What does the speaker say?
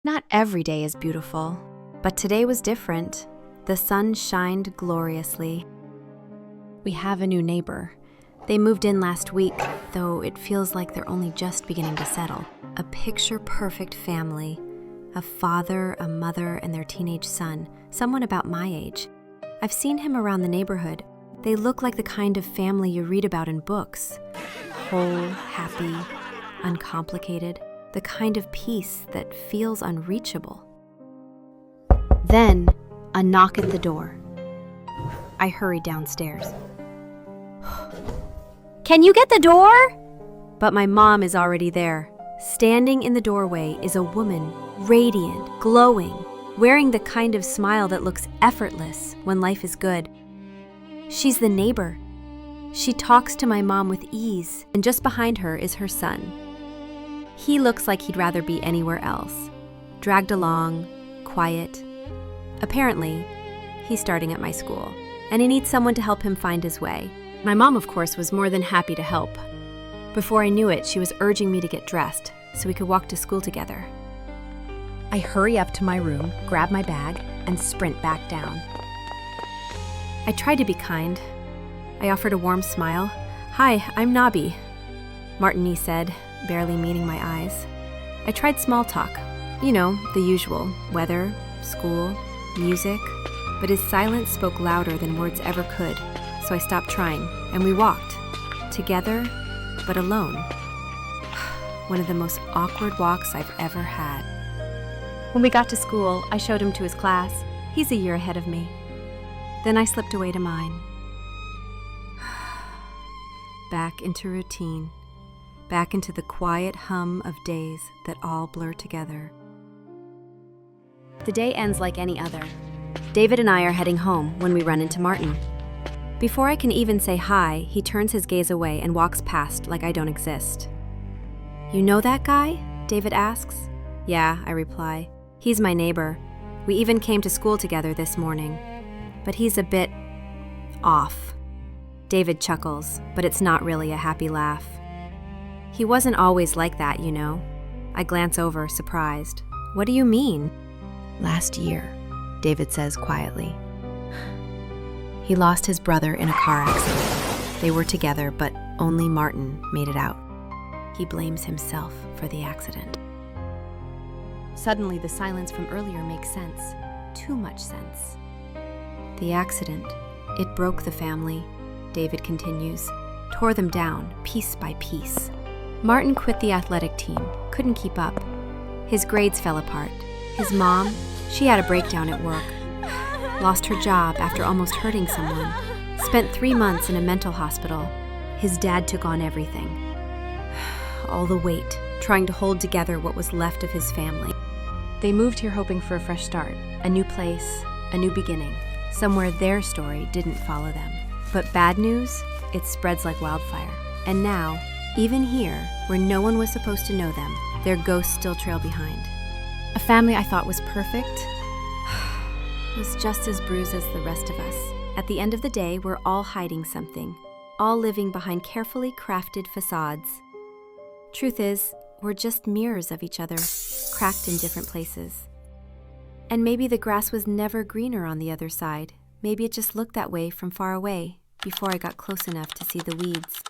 Not every day is beautiful, but today was different. The sun shined gloriously. We have a new neighbor. They moved in last week, though it feels like they're only just beginning to settle. A picture-perfect family. A father, a mother, and their teenage son, someone about my age. I've seen him around the neighborhood. They look like the kind of family you read about in books. Whole, happy, uncomplicated. The kind of peace that feels unreachable. Then, a knock at the door. I hurried downstairs. "Can you get the door?" But my mom is already there. Standing in the doorway is a woman, radiant, glowing, wearing the kind of smile that looks effortless when life is good. She's the neighbor. She talks to my mom with ease, and just behind her is her son. He looks like he'd rather be anywhere else. Dragged along, quiet. Apparently, he's starting at my school, and he needs someone to help him find his way. My mom, of course, was more than happy to help. Before I knew it, she was urging me to get dressed so we could walk to school together. I hurry up to my room, grab my bag, and sprint back down. I tried to be kind. I offered a warm smile. "Hi, I'm Nabi," Martini said, barely meeting my eyes. I tried small talk. You know, the usual. Weather, school, music. But his silence spoke louder than words ever could, so I stopped trying, and we walked. Together, but alone. One of the most awkward walks I've ever had. When we got to school, I showed him to his class. He's a year ahead of me. Then I slipped away to mine. Back into routine. Back into the quiet hum of days that all blur together. The day ends like any other. David and I are heading home when we run into Martin. Before I can even say hi, he turns his gaze away and walks past like I don't exist. "You know that guy?" David asks. "Yeah," I reply. "He's my neighbor. We even came to school together this morning. But he's a bit off." David chuckles, but it's not really a happy laugh. "He wasn't always like that, you know." I glance over, surprised. "What do you mean?" "Last year," David says quietly. He lost his brother in a car accident. They were together, but only Martin made it out. He blames himself for the accident. Suddenly, the silence from earlier makes sense. Too much sense. "The accident, it broke the family," David continues. "Tore them down, piece by piece. Martin quit the athletic team, couldn't keep up. His grades fell apart. His mom, she had a breakdown at work. Lost her job after almost hurting someone. Spent 3 months in a mental hospital. His dad took on everything. All the weight, trying to hold together what was left of his family. They moved here hoping for a fresh start, a new place, a new beginning, somewhere their story didn't follow them. But bad news, it spreads like wildfire. And now, even here, where no one was supposed to know them, their ghosts still trail behind. A family I thought was perfect was just as bruised as the rest of us. At the end of the day, we're all hiding something, all living behind carefully crafted facades. Truth is, we're just mirrors of each other, cracked in different places. And maybe the grass was never greener on the other side. Maybe it just looked that way from far away, before I got close enough to see the weeds.